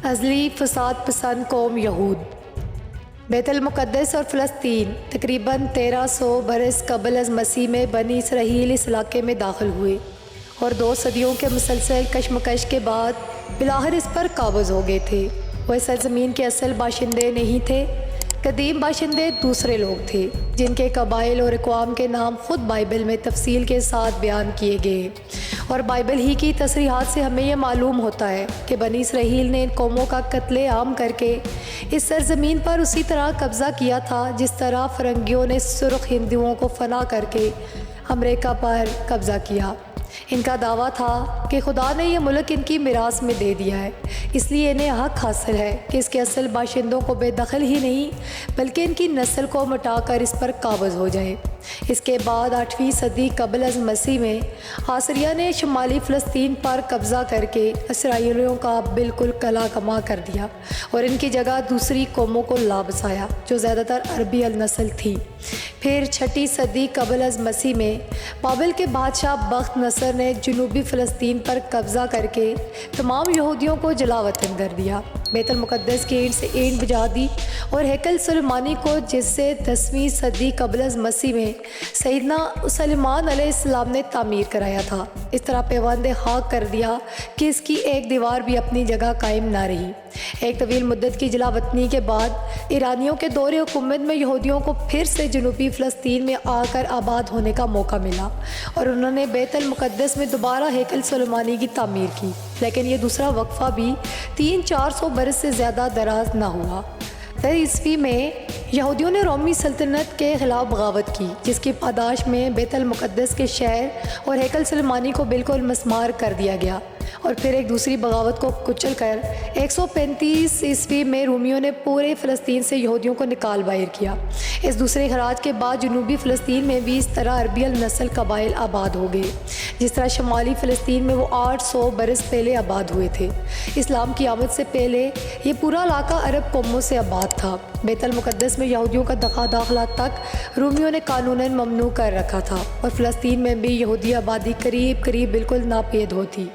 ازلی فساد پسند قوم یہود۔ بیت المقدس اور فلسطین تقریباً 1300 برس قبل از مسیح میں بنی اسرائیل اس علاقے میں داخل ہوئے اور 2 صدیوں کے مسلسل کشمکش کے بعد بالآخر اس پر قابض ہو گئے تھے۔ وہ اس سرزمین کے اصل باشندے نہیں تھے، قدیم باشندے دوسرے لوگ تھے جن کے قبائل اور اقوام کے نام خود بائبل میں تفصیل کے ساتھ بیان کیے گئے، اور بائبل ہی کی تصریحات سے ہمیں یہ معلوم ہوتا ہے کہ بنی اسرائیل نے ان قوموں کا قتل عام کر کے اس سرزمین پر اسی طرح قبضہ کیا تھا جس طرح فرنگیوں نے سرخ ہندوؤں کو فنا کر کے امریکہ پر قبضہ کیا۔ ان کا دعویٰ تھا کہ خدا نے یہ ملک ان کی میراث میں دے دیا ہے، اس لیے انہیں حق حاصل ہے کہ اس کے اصل باشندوں کو بے دخل ہی نہیں بلکہ ان کی نسل کو مٹا کر اس پر قابض ہو جائے۔ اس کے بعد 8ویں صدی قبل از مسیح میں آسریہ نے شمالی فلسطین پر قبضہ کر کے اسرائیلیوں کا بالکل کلا کما کر دیا اور ان کی جگہ دوسری قوموں کو لا بسایا جو زیادہ تر عربی النسل تھی۔ پھر 6 صدی قبل از مسیح میں بابل کے بادشاہ بخت نصر نے جنوبی فلسطین پر قبضہ کر کے تمام یہودیوں کو جلا وطن کر دیا، بیت المقدس کی اینٹ سے اینٹ بجا دی اور ہیکل سلیمانی کو جس سے 10ویں صدی قبل از مسیح میں سیدنا سلیمان علیہ السلام نے تعمیر کرایا تھا، اس طرح پیوند خاک کر دیا کہ اس کی ایک دیوار بھی اپنی جگہ قائم نہ رہی۔ ایک طویل مدت کی جلا وطنی کے بعد ایرانیوں کے دور حکومت میں یہودیوں کو پھر سے جنوبی فلسطین میں آ کر آباد ہونے کا موقع ملا اور انہوں نے بیت المقدس میں دوبارہ ہیکل سلیمانی کی تعمیر کی، لیکن یہ دوسرا وقفہ بھی 300-400 برس سے زیادہ دراز نہ ہوا۔ 10 عیسوی میں یہودیوں نے رومی سلطنت کے خلاف بغاوت کی جس کی پاداش میں بیت المقدس کے شہر اور ہیکل سلیمانی کو بالکل مسمار کر دیا گیا، اور پھر ایک دوسری بغاوت کو کچل کر 135 عیسوی میں رومیوں نے پورے فلسطین سے یہودیوں کو نکال باہر کیا۔ اس دوسرے خراج کے بعد جنوبی فلسطین میں بھی اس طرح عربی النسل قبائل آباد ہو گئے جس طرح شمالی فلسطین میں وہ 800 برس پہلے آباد ہوئے تھے۔ اسلام کی آمد سے پہلے یہ پورا علاقہ عرب قوموں سے آباد تھا۔ بیت المقدس میں یہودیوں کا داخلہ تک رومیوں نے قانوناً ممنوع کر رکھا تھا اور فلسطین میں بھی یہودی آبادی قریب بالکل ناپید ہوتی۔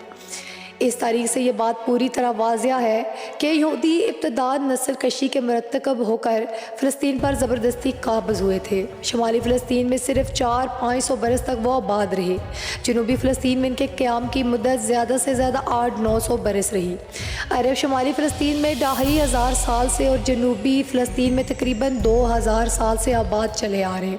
اس تاریخ سے یہ بات پوری طرح واضح ہے کہ یہودی ابتداءً نسل کشی کے مرتکب ہو کر فلسطین پر زبردستی قابض ہوئے تھے۔ شمالی فلسطین میں صرف 400-500 برس تک وہ آباد رہے، جنوبی فلسطین میں ان کے قیام کی مدت زیادہ سے زیادہ 800-900 برس رہی۔ عرب شمالی فلسطین میں 2500 سال سے اور جنوبی فلسطین میں تقریباً 2000 سال سے آباد چلے آ رہے،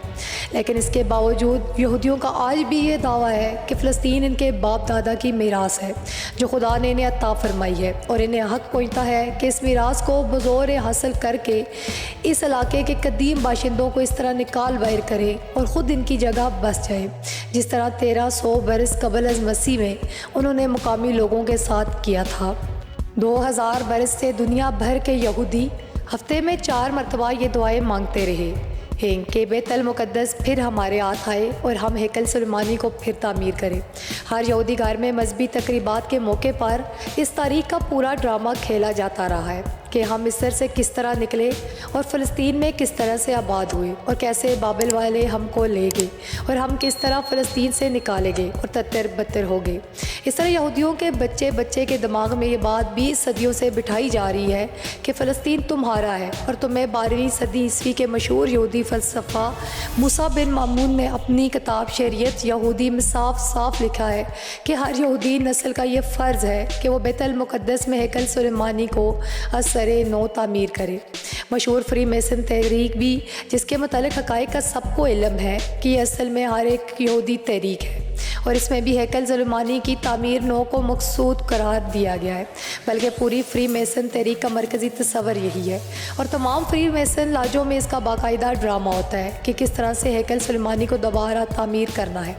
لیکن اس کے باوجود یہودیوں کا آج بھی یہ دعویٰ ہے کہ فلسطین ان کے باپ دادا کی میراث ہے جو خدا نے انہیں عطا فرمائی ہے، اور انہیں حق پہنچتا ہے کہ اس میراث کو بزور حاصل کر کے اس علاقے کے قدیم باشندوں کو اس طرح نکال باہر کرے اور خود ان کی جگہ بس جائے جس طرح 1300 برس قبل از مسیح میں انہوں نے مقامی لوگوں کے ساتھ کیا تھا۔ 2000 برس سے دنیا بھر کے یہودی ہفتے میں 4 مرتبہ یہ دعائیں مانگتے رہے ہیں کہ بیت المقدس پھر ہمارے ہاتھ آئے اور ہم ہیکل سلیمانی کو پھر تعمیر کریں۔ ہر یہودی گھر میں مذہبی تقریبات کے موقع پر اس تاریخ کا پورا ڈرامہ کھیلا جاتا رہا ہے کہ ہم مصر سے کس طرح نکلے اور فلسطین میں کس طرح سے آباد ہوئے اور کیسے بابل والے ہم کو لے گئے اور ہم کس طرح فلسطین سے نکالے گئے اور تتر بتر ہو گئے۔ اس طرح یہودیوں کے بچے کے دماغ میں یہ بات 20 صدیوں سے بٹھائی جا رہی ہے کہ فلسطین تمہارا ہے، اور تمہیں 12ویں صدی عیسوی کے مشہور یہودی فلسفہ موسیٰ بن مامون نے اپنی کتاب شریعت یہودی میں صاف لکھا ہے کہ ہر یہودی نسل کا یہ فرض ہے کہ وہ بیت المقدس میں ہیکل سلیمانی کو سرے نو تعمیر کرے۔ مشہور فری میسن تحریک بھی جس کے متعلق حقائق کا سب کو علم ہے کہ یہ اصل میں ہر ایک یہودی تحریک ہے، اور اس میں بھی ہیکل سلیمانی کی تعمیر نو کو مقصود قرار دیا گیا ہے، بلکہ پوری فری میسن تحریک کا مرکزی تصور یہی ہے، اور تمام فری میسن لاجوں میں اس کا باقاعدہ ڈرامہ ہوتا ہے کہ کس طرح سے ہیکل سلیمانی کو دوبارہ تعمیر کرنا ہے۔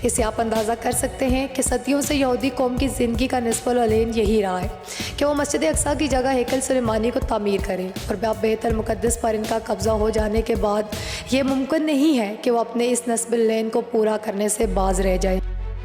اس سے آپ اندازہ کر سکتے ہیں کہ صدیوں سے یہودی قوم کی زندگی کا نصف العلین یہی رہا ہے کہ وہ مسجد اقصیٰ کی جگہ ہیکل سلیمانی کو تعمیر کریں، اور بیت المقدس پر ان کا قبضہ ہو جانے کے بعد یہ ممکن نہیں ہے کہ وہ اپنے اس نصب العین کو پورا کرنے سے باز رہ جائے۔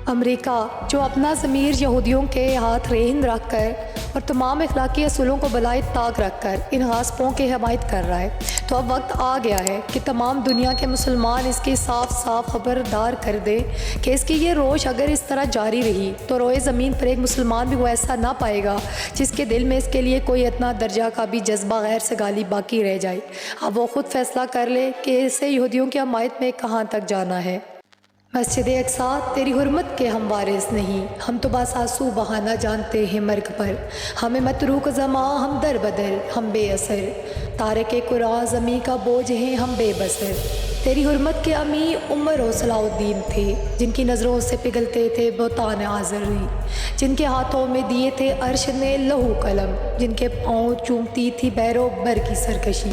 امریکہ جو اپنا ضمیر یہودیوں کے ہاتھ رہن رکھ کر اور تمام اخلاقی اصولوں کو بالائے طاق رکھ کر ان غاصبوں کی حمایت کر رہا ہے۔ تو اب وقت آ گیا ہے کہ تمام دنیا کے مسلمان اس کی صاف صاف خبردار کر دیں کہ اس کی یہ روش اگر اس طرح جاری رہی تو روئے زمین پر ایک مسلمان بھی وہ ایسا نہ پائے گا جس کے دل میں اس کے لیے کوئی اتنا درجہ کا بھی جذبہ غیر سے گالی باقی رہ جائے۔ اب وہ خود فیصلہ کر لے کہ اسے یہودیوں کی حمایت میں کہاں تک جانا ہے۔ مسجد اقصیٰ تیری حرمت کے ہم وارث نہیں، ہم تو بس آنسو بہانا جانتے ہیں مرگ پر، ہمیں متروک زماں ہم در بدر ہم بے اثر، تارک قرآن زمیں کا بوجھ ہیں ہم بے بسر۔ تیری حرمت کے امی عمر و صلاح الدین تھے، جن کی نظروں سے پگھلتے تھے بہتان آزری، جن کے ہاتھوں میں دیے تھے عرش نے لہو قلم، جن کے پاؤں چومتی تھی بیر و بر کی سرکشی،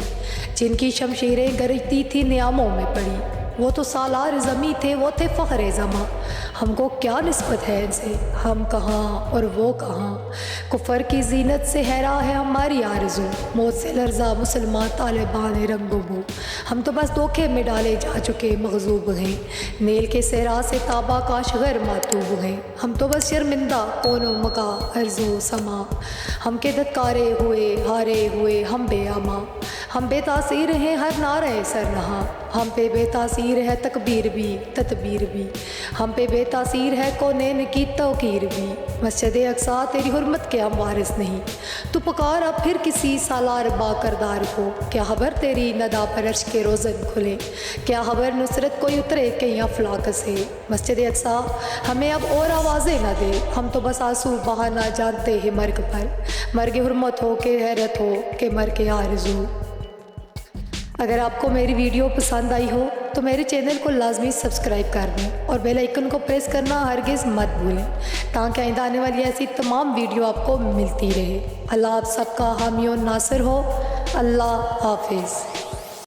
جن کی شمشیریں گرجتی تھی نیاموں میں پڑی۔ وہ تو سالار زمیں تھے، وہ تھے فخر زماں، ہم کو کیا نسبت ہے ان سے، ہم کہاں اور وہ کہاں۔ کفر کی زینت سے حیرا ہے ہماری آرزو، موت سے لرزا مسلمان طالبان رنگ و بو، ہم تو بس دھوکے میں ڈالے جا چکے مغضوب ہیں، نیل کے صحرا سے تابہ کاش غیر ماتوب ہیں، ہم تو بس شرمندہ کون و مکا عرض و سما، ہم کے دھتکارے ہوئے ہارے ہوئے ہم بے اما، ہم بے تاثیر ہیں ہر نعرہ سر نہا، ہم پہ بے تاثیر ہے تکبیر بھی تدبیر بھی، ہم پہ بے تاثیر ہے کونین کی توقیر بھی۔ مسجد اقصیٰ تیری حرمت کے ہم وارث نہیں، تو پکار اب پھر کسی سالار با کردار کو، کیا خبر تیری ندا پر عرش کے روزن کھلے، کیا خبر نصرت کوئی اترے کہیں افلاک سے۔ مسجد اقصیٰ ہمیں اب اور آوازیں نہ دے، ہم تو بس آنسو بہانا جانتے ہیں مرگ پر، مرگ حرمت ہو کہ حیرت ہو کہ مرگ آرزو۔ اگر آپ کو میری ویڈیو پسند آئی ہو تو میرے چینل کو لازمی سبسکرائب کر دیں اور بیل آئیکن کو پریس کرنا ہرگز مت بھولیں تاکہ آئندہ آنے والی ایسی تمام ویڈیو آپ کو ملتی رہے۔ اللہ آپ سب کا حامی و ناصر ہو۔ اللہ حافظ۔